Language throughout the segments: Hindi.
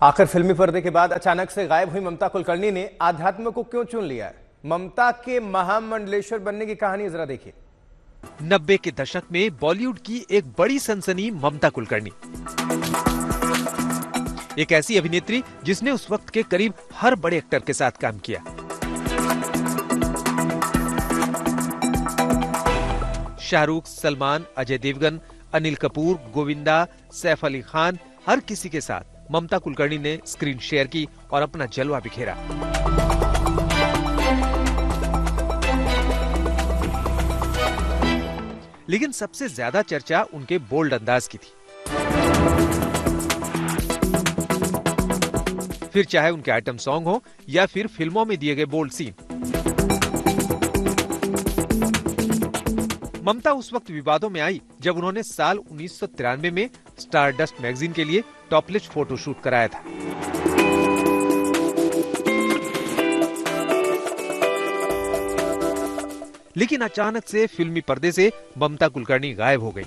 आखिर फिल्मी पर्दे के बाद अचानक से गायब हुई ममता कुलकर्णी ने आध्यात्म को क्यों चुन लिया है? ममता के महामंडलेश्वर बनने की कहानी जरा देखिए। 90 के दशक में बॉलीवुड की एक बड़ी सनसनी ममता कुलकर्णी, एक ऐसी अभिनेत्री जिसने उस वक्त के करीब हर बड़े एक्टर के साथ काम किया। शाहरुख, सलमान, अजय देवगन, अनिल कपूर, गोविंदा, सैफ अली खान, हर किसी के साथ ममता कुलकर्णी ने स्क्रीन शेयर की और अपना जलवा बिखेरा। लेकिन सबसे ज्यादा चर्चा उनके बोल्ड अंदाज की थी। फिर चाहे उनके आइटम सॉन्ग हो या फिर फिल्मों में दिए गए बोल्ड सीन। ममता उस वक्त विवादों में आई जब उन्होंने साल 1993 में स्टारडस्ट मैगजीन के लिए टॉपलेस फोटोशूट कराया था। लेकिन अचानक से फिल्मी पर्दे से ममता कुलकर्णी गायब हो गई।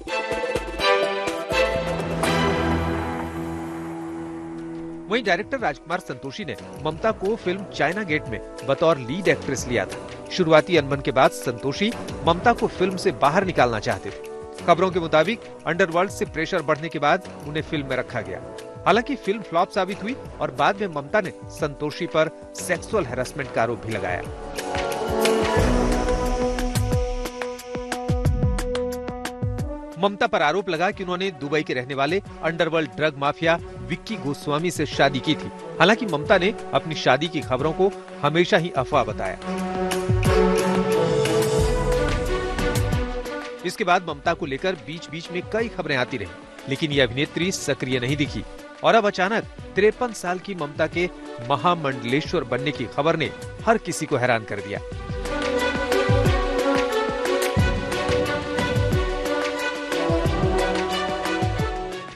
वहीं डायरेक्टर राजकुमार संतोषी ने ममता को फिल्म चाइना गेट में बतौर लीड एक्ट्रेस लिया था। शुरुआती अनबन के बाद संतोषी ममता को फिल्म से बाहर निकालना चाहते थे। खबरों के मुताबिक अंडरवर्ल्ड से प्रेशर बढ़ने के बाद उन्हें फिल्म में रखा गया। हालांकि फिल्म फ्लॉप साबित हुई और बाद में ममता ने संतोषी पर सेक्सुअल हैरेसमेंट का आरोप भी लगाया। ममता पर आरोप लगा कि उन्होंने दुबई के रहने वाले underworld drug mafia Vicky Goswami से शादी की थी। हालांकि ममता ने अपनी शादी की खबरों को हमेशा ही अफवाह बताया। इसके बाद ममता को लेकर बीच बीच में कई खबरें आती रही, लेकिन ये अभिनेत्री सक्रिय नहीं दिखी और अब अचानक 53 साल की ममता के महामंडलेश्वर बनने की खबर ने हर किसी को हैरान कर दिया।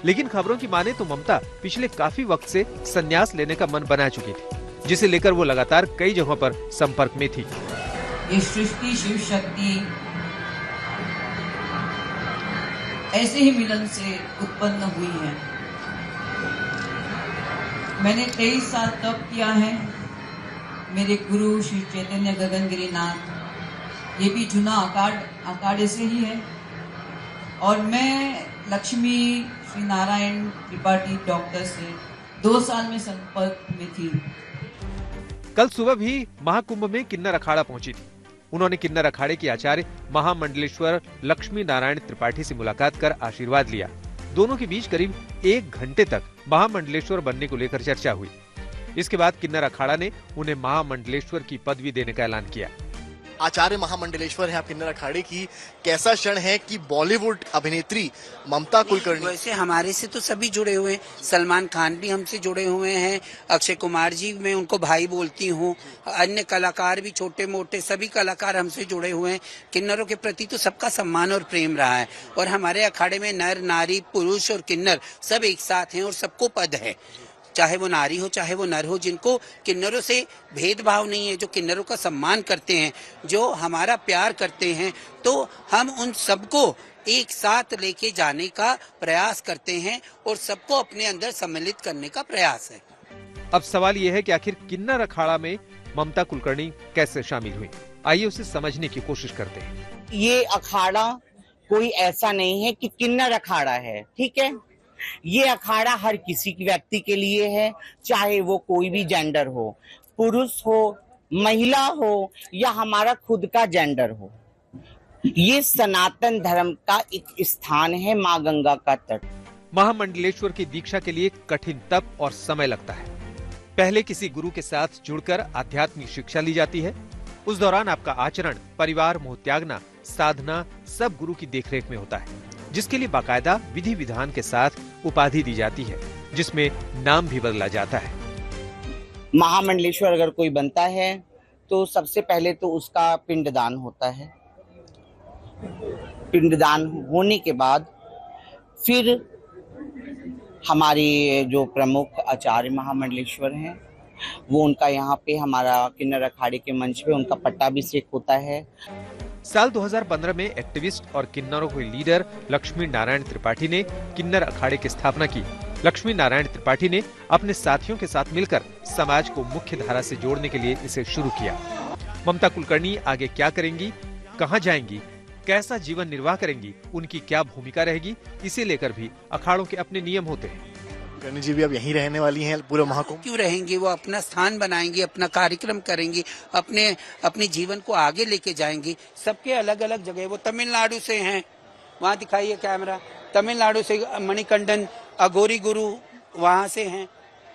लेकिन खबरों की माने तो ममता पिछले काफी वक्त से संन्यास लेने का मन बना चुकी थी, जिसे लेकर वो लगातार कई जगहों पर संपर्क में थी। ये सृष्टि शिव शक्ति ऐसे ही मिलन से उत्पन्न हुई है। मैंने 23 साल तप किया है। मेरे गुरु श्री चैतन्य गगनगिरी नाथ, ये भी जुना अखाड़े से ही है। और मैं लक्ष्मी श्री नारायण त्रिपाठी डॉक्टर से 2 साल में संपर्क में थी। कल सुबह भी महाकुंभ में किन्नर अखाड़ा पहुंची थी। उन्होंने किन्नर अखाड़े के आचार्य महामंडलेश्वर लक्ष्मी नारायण त्रिपाठी से मुलाकात कर आशीर्वाद लिया। दोनों के बीच करीब 1 घंटे तक महामंडलेश्वर बनने को लेकर चर्चा हुई। इसके बाद किन्नर अखाड़ा ने उन्हें महामंडलेश्वर की पदवी देने का ऐलान किया। आचार्य महामंडलेश्वर है आप किन्नर अखाड़े की, कैसा क्षण है कि बॉलीवुड अभिनेत्री ममता कुलकर्णी? वैसे हमारे से तो सभी जुड़े हुए हैं। सलमान खान भी हमसे जुड़े हुए हैं, अक्षय कुमार जी मैं उनको भाई बोलती हूँ, अन्य कलाकार भी छोटे मोटे सभी कलाकार हमसे जुड़े हुए हैं। किन्नरों के प्रति तो सबका सम्मान और प्रेम रहा है और हमारे अखाड़े में नर नारी पुरुष और किन्नर सब एक साथ हैं और सबको पद है, चाहे वो नारी हो चाहे वो नर हो। जिनको किन्नरों से भेदभाव नहीं है, जो किन्नरों का सम्मान करते हैं, जो हमारा प्यार करते हैं, तो हम उन सबको एक साथ लेके जाने का प्रयास करते हैं और सबको अपने अंदर सम्मिलित करने का प्रयास है। अब सवाल ये है कि आखिर किन्नर अखाड़ा में ममता कुलकर्णी कैसे शामिल हुई? आइए उसे समझने की कोशिश करते हैं। ये अखाड़ा कोई ऐसा नहीं है कि किन्नर अखाड़ा है, ठीक है। ये अखाड़ा हर किसी व्यक्ति के लिए है, चाहे वो कोई भी जेंडर हो, पुरुष हो, महिला हो या हमारा खुद का जेंडर हो। ये सनातन धर्म का एक स्थान है, माँ गंगा का तट। महामंडलेश्वर की दीक्षा के लिए कठिन तप और समय लगता है। पहले किसी गुरु के साथ जुड़कर आध्यात्मिक शिक्षा ली जाती है। उस दौरान आपका आचरण, परिवार, मोह त्यागना, साधना सब गुरु की देखरेख में होता है, जिसके लिए बाकायदा विधि विधान के साथ उपाधि दी जाती है, जिसमें नाम भी बदला जाता है। महामंडलेश्वर अगर कोई बनता है तो सबसे पहले तो उसका पिंडदान होता है। पिंडदान होने के बाद फिर हमारे जो प्रमुख आचार्य महामंडलेश्वर हैं, वो उनका यहाँ पे हमारा किन्नर अखाड़े के मंच पे उनका पट्टाभिषेक होता है। साल 2015 में एक्टिविस्ट और किन्नरों के लीडर लक्ष्मी नारायण त्रिपाठी ने किन्नर अखाड़े की स्थापना की, लक्ष्मी नारायण त्रिपाठी ने अपने साथियों के साथ मिलकर समाज को मुख्य धारा से जोड़ने के लिए इसे शुरू किया। ममता कुलकर्णी आगे क्या करेंगी, कहां जाएंगी, कैसा जीवन निर्वाह करेंगी, उनकी क्या भूमिका रहेगी, इसे लेकर भी अखाड़ों के अपने नियम होते हैं। कुलकर्णी जी भी अब यहीं रहने वाली हैं पूरे महाकुंभ? क्यों रहेंगी, वो अपना स्थान बनाएंगी, अपना कार्यक्रम करेंगी, अपने जीवन को आगे लेके जाएंगी। सबके अलग अलग जगह, वो तमिलनाडु से हैं, वहाँ दिखाइए कैमरा, तमिलनाडु से मणिकंडन अघोरी गुरु वहाँ से हैं,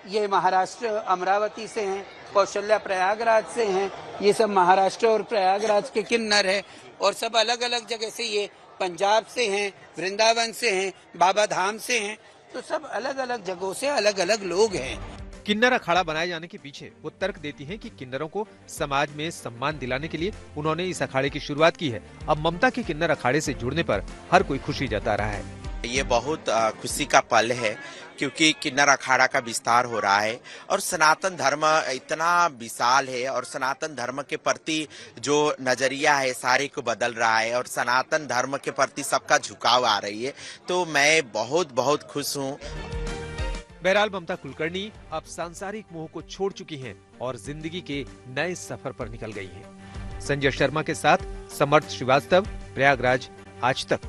ये महाराष्ट्र अमरावती से हैं, कौशल्या प्रयागराज से हैं, ये सब महाराष्ट्र और प्रयागराज के किन्नर है, और सब अलग अलग जगह से, ये पंजाब से हैं, वृंदावन से हैं, बाबा धाम से हैं, तो सब अलग अलग जगहों से अलग अलग लोग हैं। किन्नर अखाड़ा बनाए जाने के पीछे वो तर्क देती हैं कि किन्नरों को समाज में सम्मान दिलाने के लिए उन्होंने इस अखाड़े की शुरुआत की है। अब ममता के किन्नर अखाड़े से जुड़ने पर हर कोई खुशी जता रहा है। ये बहुत खुशी का पल है, क्योंकि किन्नर अखाड़ा का विस्तार हो रहा है और सनातन धर्म इतना विशाल है, और सनातन धर्म के प्रति जो नजरिया है सारे को बदल रहा है, और सनातन धर्म के प्रति सबका झुकाव आ रही है, तो मैं बहुत बहुत खुश हूँ। बहरहाल ममता कुलकर्णी अब सांसारिक मोह को छोड़ चुकी हैं और जिंदगी के नए सफर पर निकल गई हैं। संजय शर्मा के साथ समर्थ श्रीवास्तव, प्रयागराज, आज तक।